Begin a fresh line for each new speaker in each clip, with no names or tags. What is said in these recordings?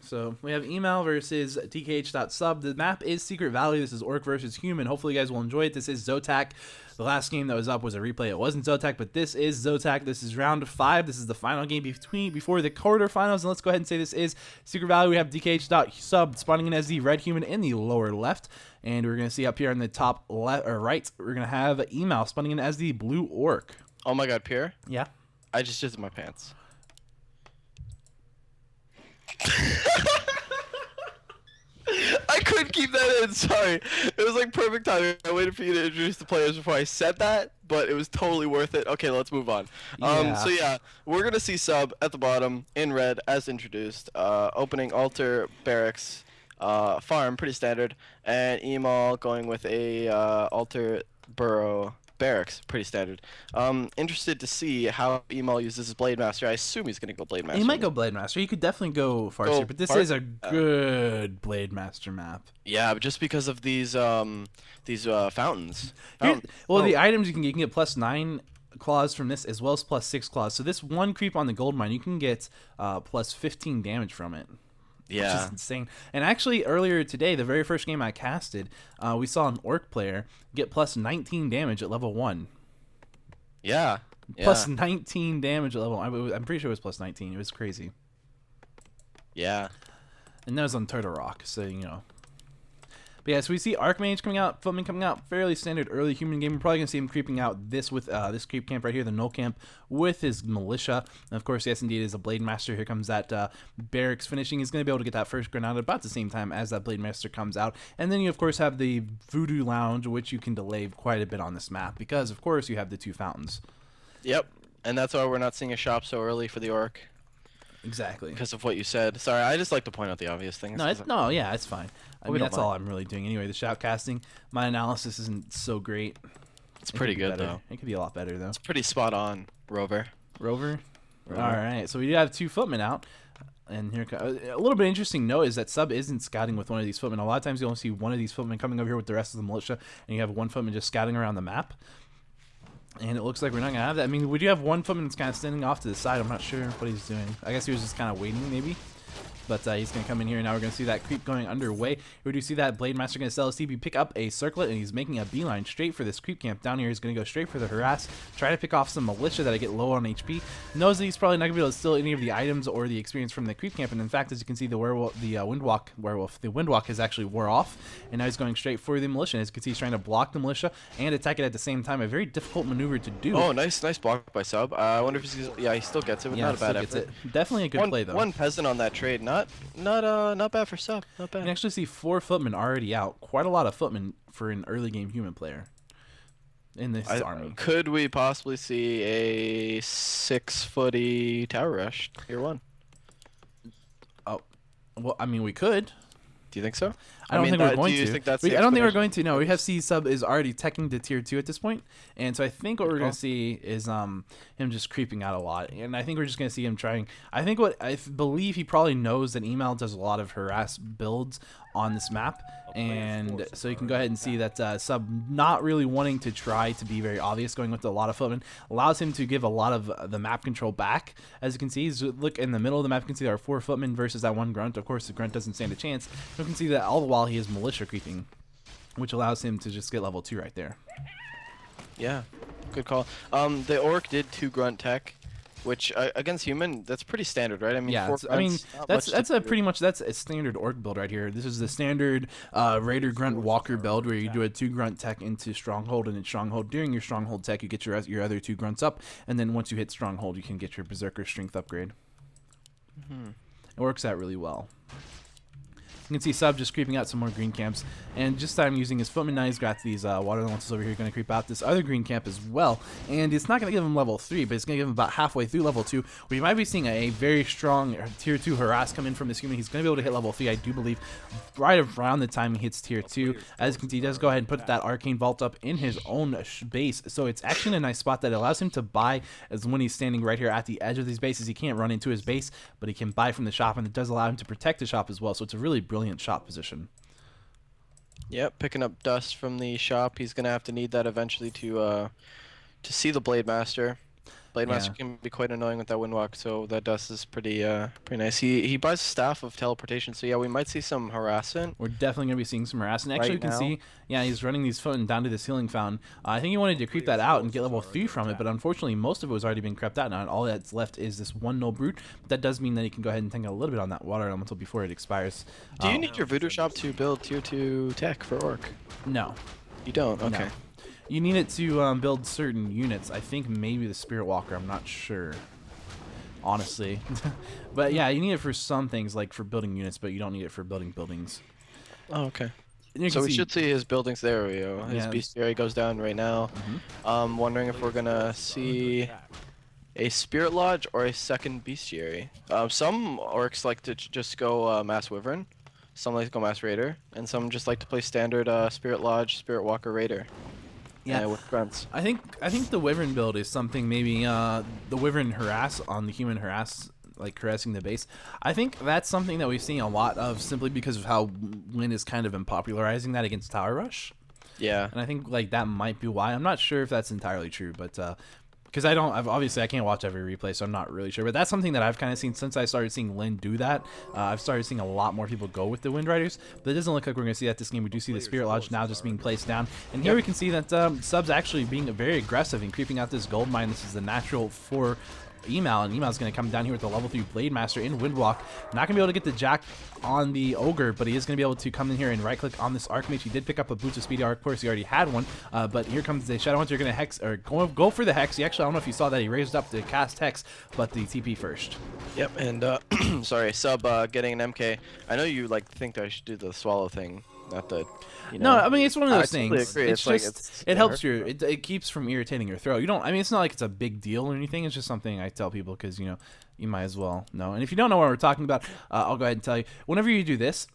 So we have eMaL versus DkH.Sub. The map is Secret Valley. This is Orc versus Human. Hopefully you guys will enjoy it. This is ZOTAC. The last game that was up was a replay. It wasn't ZOTAC, but this is ZOTAC. This is round 5. This is the final game before the quarterfinals. And let's go ahead and say this is Secret Valley. We have DkH.Sub spawning in as the red human in the lower left. And we're going to see up here in the top left or right, we're going to have eMaL spawning in as the blue orc.
Oh my god, Pierre?
Yeah?
I just jizzed my pants. I couldn't keep that in, sorry. It was like perfect timing. I waited for you to introduce the players before I said that, but it was totally worth it. Okay, let's move on. So yeah, we're gonna see Sub at the bottom in red as introduced. Opening altar, barracks, farm, pretty standard, and eMaL going with a altar, burrow, barracks, pretty standard. Interested to see how eMaL uses his Blade Master. I assume he's gonna go Blade Master.
He might go Blade Master. He could definitely go Farseer, but this is a good Blade Master map.
Yeah, but just because of these fountains.
Well, the items you can get +9 claws from this as well as +6 claws. So this one creep on the gold mine, you can get +15 damage from it.
Yeah.
Which is insane. And actually, earlier today, the very first game I casted, we saw an orc player get +19 damage at level 1.
Yeah.
+19 damage at level 1. I'm pretty sure it was +19. It was crazy.
Yeah.
And that was on Turtle Rock, so, you know. But yeah, so we see Archmage coming out, Footman coming out, fairly standard early human game. We're probably going to see him creeping out this with this creep camp right here, the null camp, with his militia. And of course, yes, indeed, is a Blade Master. Here comes that barracks finishing. He's going to be able to get that first grenade at about the same time as that Blade Master comes out. And then you, of course, have the Voodoo Lounge, which you can delay quite a bit on this map because, of course, you have the 2 fountains.
Yep, and that's why we're not seeing a shop so early for the orc.
Exactly.
Because of what you said. Sorry, I just like to point out the obvious things.
No, yeah, it's fine. I mean, that's all I'm really doing anyway. The shoutcasting, my analysis isn't so great.
It's pretty good, though.
It could be a lot better, though.
It's pretty spot on, Rover.
Rover? All right, so we do have 2 footmen out. And here, a little bit interesting note is that Sub isn't scouting with one of these footmen. A lot of times you only see one of these footmen coming over here with the rest of the militia, and you have one footman just scouting around the map. And it looks like we're not going to have that. I mean, we do have one footman that's kind of standing off to the side. I'm not sure what he's doing. I guess he was just kind of waiting, maybe. But he's going to come in here, and now we're going to see that creep going underway. We do see that Blade Master going to sell his TP, pick up a circlet, and he's making a beeline straight for this creep camp down here. He's going to go straight for the harass, try to pick off some militia that I get low on HP. Knows that he's probably not going to be able to steal any of the items or the experience from the creep camp. And in fact, as you can see, the Windwalk has actually wore off, and now he's going straight for the militia. As you can see, he's trying to block the militia and attack it at the same time. A very difficult maneuver to do.
Oh, nice block by Sub. I wonder if he's, yeah, he still gets it, but not a bad effort.
Definitely a good play though.
One peasant on that trade, not bad for Sub. Not bad.
You can actually see 4 footmen already out. Quite a lot of footmen for an early game human player in this army.
Could we possibly see a 6-footy tower rush tier 1?
Oh, well, I mean, we could.
Do you think so?
I don't think we're going to.
Think that's
I don't think we're going to. No, we have Sub is already teching to tier 2 at this point, and so I think what we're going to see is him just creeping out a lot, and I think we're just going to see him trying. I believe he probably knows that eMaL does a lot of harass builds on this map, and so you can go ahead and see that Sub not really wanting to try to be very obvious, going with a lot of footmen, allows him to give a lot of the map control back. As you can see, look in the middle of the map, you can see there are 4 footmen versus that 1 grunt. Of course, the grunt doesn't stand a chance. You can see that all the while he is militia creeping, which allows him to just get level 2 right there.
Yeah, good call. The orc did 2 grunt tech, which against human, that's pretty standard, right? I mean,
yeah, that's a standard orc build right here. This is the standard Raider Grunt Walker build where you do a 2 grunt tech into Stronghold, and in Stronghold, during your Stronghold tech, you get your other 2 grunts up, and then once you hit Stronghold, you can get your Berserker Strength upgrade. It works out really well. You can see Sub just creeping out some more green camps, and just time using his footman. Now he's got these water elementals over here going to creep out this other green camp as well, and it's not going to give him level 3, but it's going to give him about halfway through level 2, where you might be seeing a very strong tier 2 harass come in from this human. He's going to be able to hit level 3, I do believe, right around the time he hits tier 2. As you can see, he does go ahead and put that arcane vault up in his own base, so it's actually in a nice spot that allows him to buy, as when he's standing right here at the edge of these bases. He can't run into his base, but he can buy from the shop, and it does allow him to protect the shop as well, so it's a really brilliant shop position.
Yep, picking up dust from the shop. He's gonna have to need that eventually to see the Blade Master. Blade Master can be quite annoying with that Windwalk, so that dust is pretty nice. He buys Staff of Teleportation, so yeah, we might see some Harassment.
We're definitely going to be seeing some Harassment. Actually, you can see, yeah, he's running these fountain down to the ceiling fountain. I think he wanted to creep that out and get level 3 from it, but unfortunately, most of it was already been crept out. Now, all that's left is this one Null Brute, but that does mean that he can go ahead and tank a little bit on that Water Elemental before it expires.
Do you need your Voodoo Shop to build tier 2 tech for Orc?
No.
You don't? Okay.
No. You need it to build certain units. I think maybe the Spirit Walker. I'm not sure, honestly. But yeah, you need it for some things, like for building units, but you don't need it for building buildings.
Oh, okay. So we should see his buildings there. His bestiary goes down right now. Wondering if we're gonna see a Spirit Lodge or a second bestiary. Some orcs like to just go Mass Wyvern. Some like to go Mass Raider, and some just like to play standard Spirit Lodge, Spirit Walker, Raider. Yeah, with grunts.
I think the Wyvern build is something maybe the Wyvern harass on the human harass, like harassing the base. I think that's something that we've seen a lot of simply because of how Lynn is kind of popularizing that against Tower Rush.
Yeah.
And I think like that might be why. I'm not sure if that's entirely true, but because obviously I can't watch every replay, so I'm not really sure. But that's something that I've kind of seen since I started seeing Lynn do that. I've started seeing a lot more people go with the Wind Riders, but it doesn't look like we're going to see that this game. We do see the Spirit Lodge now just being placed down, and here we can see that Sub's actually being very aggressive and creeping out this gold mine. This is the natural for eMaL, and eMaL's going to come down here with the level 3 Blade Master in Windwalk. Not going to be able to get the Jack on the Ogre, but he is going to be able to come in here and right-click on this Archmage. He did pick up a Boots of Speedy Arc. Of course, he already had one, but here comes the Shadowhunter going to Hex, or go for the Hex. He actually, I don't know if you saw that, he raised up to cast Hex, but the TP first.
Yep, and sorry, Sub getting an MK. I know you think that I should do the swallow thing. Not the,
No, I mean it's one of those things.
Agree.
It's just it helps you. It keeps from irritating your throat. You don't. I mean, it's not like it's a big deal or anything. It's just something I tell people because you might as well know. And if you don't know what we're talking about, I'll go ahead and tell you. Whenever you do this.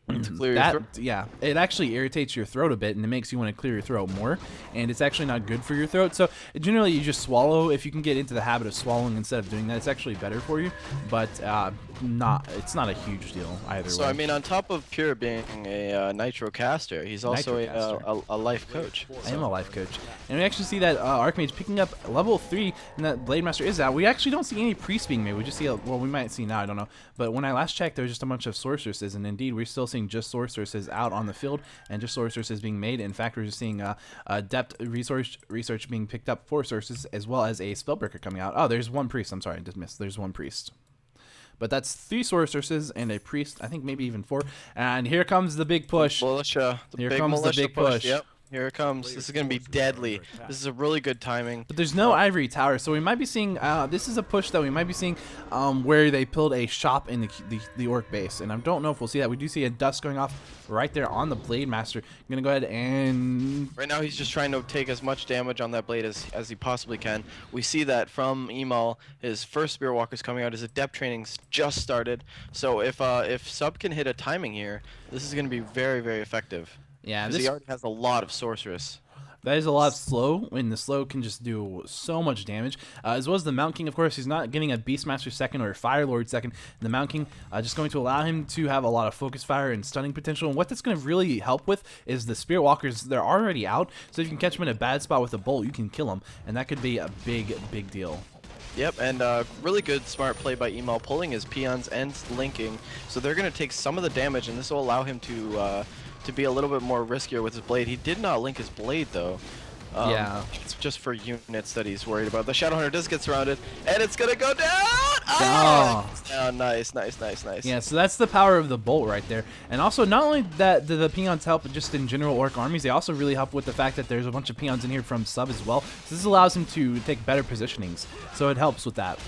To clear your throat?
Yeah, it actually irritates your throat a bit, and it makes you want to clear your throat more, and it's actually not good for your throat. So generally, you just swallow. If you can get into the habit of swallowing instead of doing that, it's actually better for you. But it's not a huge deal either way.
So I mean, on top of Pure being a Nitro caster, he's also a life coach.
I am a life coach, and we actually see that Archmage picking up level 3, and that Blade Master is out. We actually don't see any priests being made. We just see well, we might see now. I don't know. But when I last checked, there was just a bunch of sorceresses, and indeed, we're still seeing just sorceresses out on the field and just sorceresses being made. In fact, we're just seeing depth research being picked up for sorceresses, as well as a spellbreaker coming out. Oh, there's one priest. I'm sorry, I just missed. There's one priest. But that's 3 sorceresses and a priest. I think maybe even 4. And here comes the big push.
Militia.
Here comes the big push.
Yep. Here it comes. This is going to be deadly. This is a really good timing.
But there's no Ivory Tower, so we might be seeing, this is a push that we might be seeing where they build a shop in the Orc base. And I don't know if we'll see that. We do see a dust going off right there on the Blade Master. I'm going to go ahead and...
Right now he's just trying to take as much damage on that blade as he possibly can. We see that from eMaL. His first Spirit Walker's coming out. His Adept training's just started. So if Sub can hit a timing here, this is going to be very, very effective.
Yeah,
he already has a lot of sorceress.
That is a lot of slow, and the slow can just do so much damage. As well as the Mount King, of course, he's not getting a Beastmaster second or a Fire Lord second. The Mount King just going to allow him to have a lot of focus fire and stunning potential. And what that's going to really help with is the Spirit Walkers. They're already out, so if you can catch them in a bad spot with a bolt, you can kill them, and that could be a big, big deal.
Yep, and really good smart play by eMaL, pulling his peons and linking. So they're going to take some of the damage, and this will allow him to be a little bit more riskier with his blade. He did not link his blade though.
Yeah.
It's just for units that he's worried about. The Shadowhunter does get surrounded, and it's gonna go down! Oh, nice.
Yeah, so that's the power of the bolt right there. And also, not only that the peons help just in general Orc armies, they also really help with the fact that there's a bunch of peons in here from Sub as well. So this allows him to take better positionings. So it helps with that.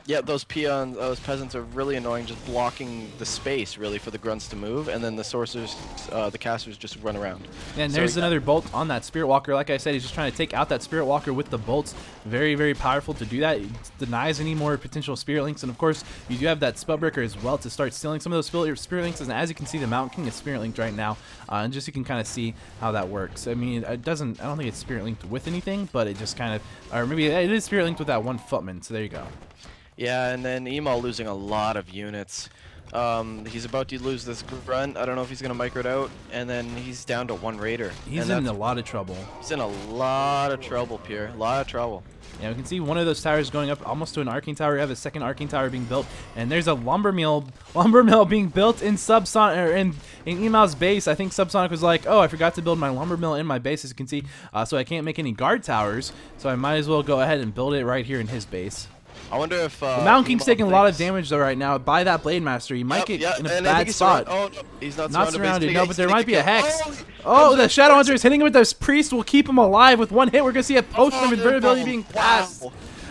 Yeah, those peons, those peasants are really annoying, just blocking the space really for the grunts to move, and then the sorcerers, the casters just run around.
And there's another bolt on that Spirit Walker. Like I said, he's just trying to take out that Spirit Walker with the bolts. Very, very powerful to do that. It denies any more potential Spirit Links, and of course, you do have that Spellbreaker as well to start stealing some of those Spirit Links. And as you can see, the Mountain King is Spirit Linked right now, and just you can kind of see how that works. I mean, it doesn't. I don't think it's Spirit Linked with anything, but it just kind of, or maybe it is Spirit Linked with that one Footman. So there you go.
Yeah, and then eMaL losing a lot of units. He's about to lose this grunt. I don't know if he's gonna micro it out, and then he's down to 1 raider.
He's in a lot of trouble.
He's in a lot of trouble, Pierre. A lot of trouble.
Yeah, we can see one of those towers going up almost to an arcing tower. We have a second arcing tower being built, and there's a lumber mill being built in in eMaL's base. I think Subsonic was like, oh, I forgot to build my lumber mill in my base, as you can see, so I can't make any guard towers. So I might as well go ahead and build it right here in his base.
I wonder if
the Mountain King's taking a lot of damage though right now by that Blade Master. He might get in a bad spot.
Oh, no, he's not
surrounded. No, but there might be a hex. Oh, the Shadow Hunter is hitting him with this priest. Will keep him alive with 1 hit. We're gonna see a potion of invulnerability being passed.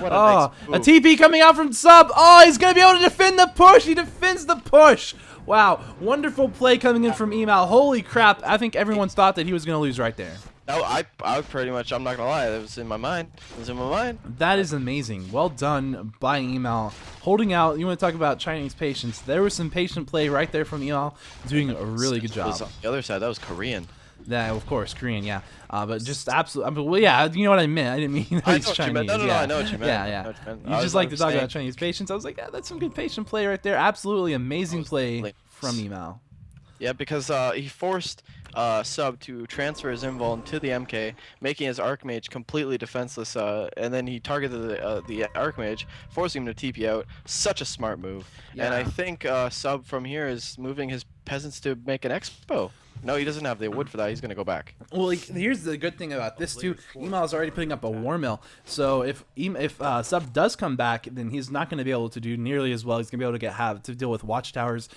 Wow.
A TP coming out from Sub. Oh, he's gonna be able to defend the push. He defends the push. Wow, wonderful play coming in from eMaL. Holy crap! I think everyone thought that he was gonna lose right there.
No, I pretty much, I'm not gonna lie, that was in my mind. It was in my mind.
That is amazing. Well done by eMaL. Holding out, you want to talk about Chinese patience. There was some patient play right there from eMaL, doing a really good job.
On the other side, that was Korean.
Yeah, of course, Korean, yeah. But just absolutely, I mean, well, yeah, you know what I meant. I didn't mean that he's Chinese.
No, I know what you meant.
Yeah. You just like to talk about Chinese patience. I was like, yeah, that's some good patient play right there. Absolutely amazing play from eMaL.
Yeah, because he forced Sub to transfer his invul to the MK, making his Archmage completely defenseless, and then he targeted the Archmage, forcing him to TP out. Such a smart move. Yeah. And I think Sub from here is moving his peasants to make an expo. No, he doesn't have the wood for that. He's going to go back.
Well, here's the good thing about this, too. eMaL is already putting up a war mill. So if Sub does come back, then he's not going to be able to do nearly as well. He's going to be able to have to deal with watchtowers.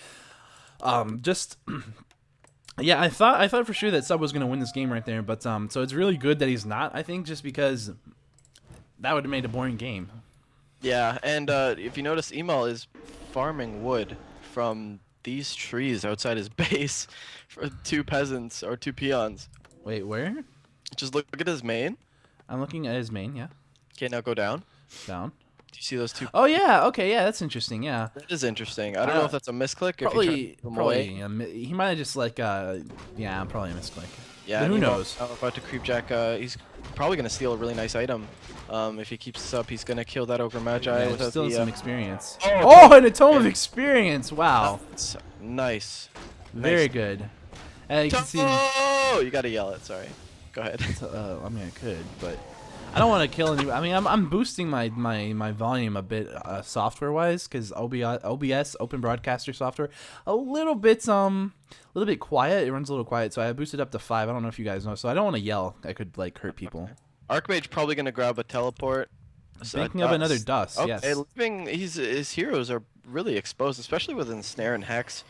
Yeah, I thought for sure that Sub was going to win this game right there. But so it's really good that he's not, I think, just because that would have made a boring game.
Yeah, and if you notice, eMaL is farming wood from these trees outside his base for 2 peasants or 2 peons.
Wait, where?
Just look at his main.
I'm looking at his main, yeah.
Okay, now go down.
Down.
Do you see those 2?
Oh, yeah, okay, yeah, that's interesting, yeah.
That is interesting. I don't know if that's a misclick.
Probably, he might have just like, yeah, probably a misclick.
Yeah,
but who knows?
About to creepjack, he's probably going to steal a really nice item. If he keeps this up, he's going to kill that Ogre Magi.
Yeah,
without
still some experience.
Oh,
and a Tome of Experience, wow.
That's nice.
Very good. You can see.
Oh, you got to yell it, sorry. Go ahead.
I mean, I could, but I don't want to kill any. I mean, I'm boosting my volume a bit software-wise, because OBS, Open Broadcaster software, a little bit quiet. It runs a little quiet, so I boosted up to 5. I don't know if you guys know, so I don't want to yell. I could like hurt people.
Archmage probably gonna grab a teleport.
Picking up another dust.
Okay,
yes.
His heroes are really exposed, especially with Ensnare and Hex.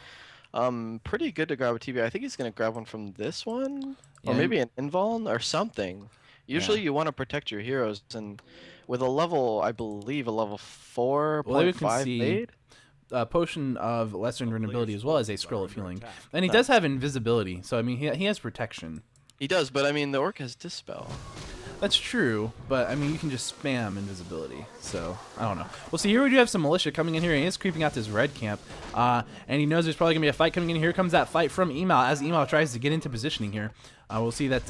Pretty good to grab a TB. I think he's gonna grab one from this one, or maybe an invuln or something. Usually you want to protect your heroes, and with a level, I believe a level 4.5 blade.
Potion of lesser invulnerability as well as a scroll of healing, and he does have invisibility. So I mean, he has protection.
He does, but I mean, the orc has dispel.
That's true, but I mean, you can just spam invisibility, so I don't know. Well, see, here we do have some militia coming in here, and he is creeping out this red camp, and he knows there's probably going to be a fight coming in. Here comes that fight from eMaL as eMaL tries to get into positioning here. We'll see that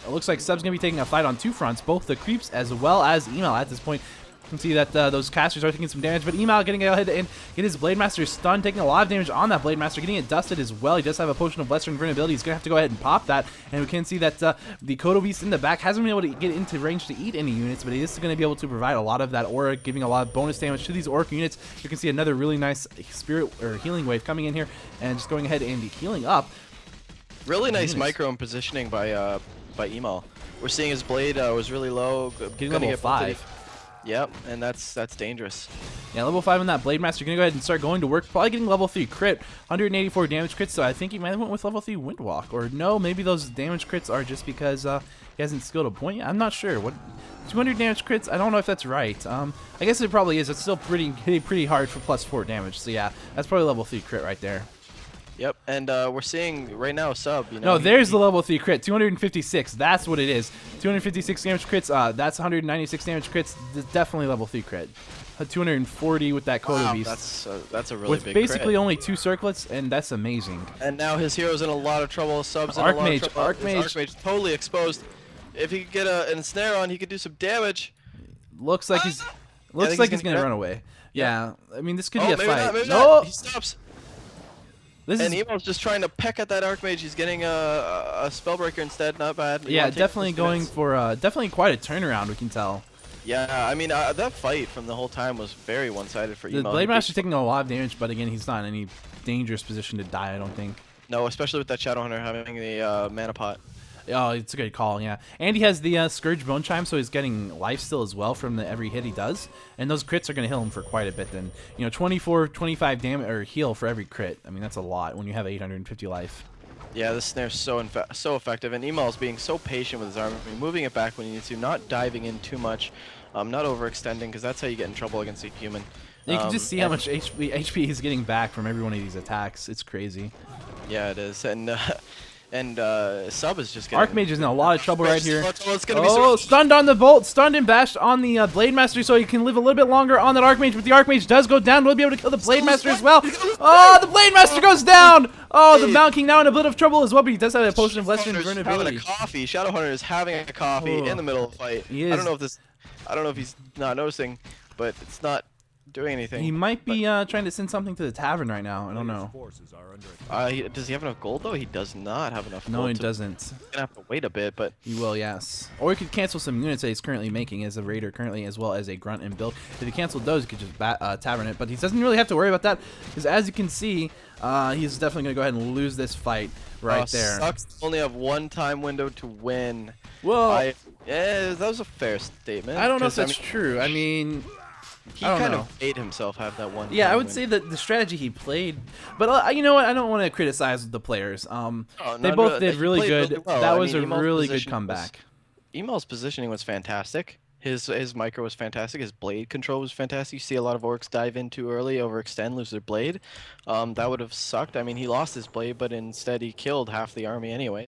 it looks like Sub's going to be taking a fight on 2 fronts, both the creeps as well as eMaL at this point. You can see that those casters are taking some damage, but eMaL getting ahead and get his Blade Master stunned, taking a lot of damage on that Blade Master, getting it dusted as well. He does have a Potion of Lesser Invulnerability. He's going to have to go ahead and pop that, and we can see that the Kodo Beast in the back hasn't been able to get into range to eat any units, but he is going to be able to provide a lot of that aura, giving a lot of bonus damage to these Orc units. You can see another really nice Spirit or Healing Wave coming in here, and just going ahead and healing up.
Really nice micro and positioning by eMaL. We're seeing his blade was really low,
getting level 5.
Yep, and that's dangerous.
Yeah, level 5 on that Blade Master. Gonna go ahead and start going to work. Probably getting level 3 crit, 184 damage crits. So I think he might have went with level 3 Windwalk, or no, maybe those damage crits are just because he hasn't skilled a point. I'm not sure. What 200 damage crits? I don't know if that's right. I guess it probably is. It's still pretty hard for +4 damage. So yeah, that's probably level 3 crit right there.
Yep, and we're seeing right now Sub. You know,
no, there's the level 3 crit, 256. That's what it is. 256 damage crits. That's 196 damage crits. Definitely level 3 crit. 240 with that Kodo Beast.
That's a really
with
big
basically
crit.
only 2 circlets, and that's amazing.
And now his hero's in a lot of trouble. Sub's in a lot of trouble. Archmage totally exposed. If he could get an ensnare on, he could do some damage.
Looks like he's gonna run away. Yeah, I mean, this could
Oh,
be a
maybe
fight.
not, maybe
No,
not. He stops.
this
And
is
eMaL's just trying to peck at that Archmage. He's getting a Spellbreaker instead. Not bad. You
yeah,
wanna take
definitely
those
going
minutes?
for definitely quite a turnaround. We can tell.
Yeah, I mean, that fight from the whole time was very one-sided for
The
eMaL.
Blade Master's taking a lot of damage, but again, he's not in any dangerous position to die, I don't think.
No, especially with that Shadowhunter having the mana pot.
Oh, it's a good call, yeah. And he has the Scourge Bone Chime, so he's getting life still as well from every hit he does. And those crits are going to heal him for quite a bit then. You know, 24, 25 damage or heal for every crit. I mean, that's a lot when you have 850 life.
Yeah, this snare's so effective, and eMaL's being so patient with his armor, moving it back when you need to, not diving in too much, not overextending, because that's how you get in trouble against a human.
You can just see how much HP he's getting back from every one of these attacks. It's crazy.
Yeah, it is, and Sub is just getting...
Archmage is in a lot of trouble right here.
Oh,
stunned on the bolt, stunned and bashed on the Blade Master, so he can live a little bit longer on that Archmage, but the Archmage does go down. We'll be able to kill the Blade Master as well. Oh, the Blade Master goes down! Oh, the Mount King now in a bit of trouble as well, but he does have a potion of lesser invulnerability.
Shadowhunter is having a coffee in the middle of the fight.
He is.
I don't know if he's not noticing, but it's not doing anything.
He might be trying to send something to the tavern right now. I don't know.
Does he have enough gold though? He does not have enough gold.
No, he doesn't.
He's gonna have to wait a bit, but
he will, yes. Or he could cancel some units that he's currently making as a raider currently, as well as a grunt and build. If he canceled those, he could just tavern it, but he doesn't really have to worry about that because, as you can see, he's definitely gonna go ahead and lose this fight right there.
Sucks. Only have one time window to win.
Well,
yeah, that was a fair statement.
I don't know if that's true. I mean,
he kind of made himself have that one.
Yeah, I would say that the strategy he played, but you know what? I don't want to criticize the players. They both did really good.
Really well.
That was a really good comeback.
eMaL's positioning was fantastic. His micro was fantastic. His blade control was fantastic. You see a lot of orcs dive in too early, overextend, lose their blade. That would have sucked. I mean, he lost his blade, but instead he killed half the army anyway.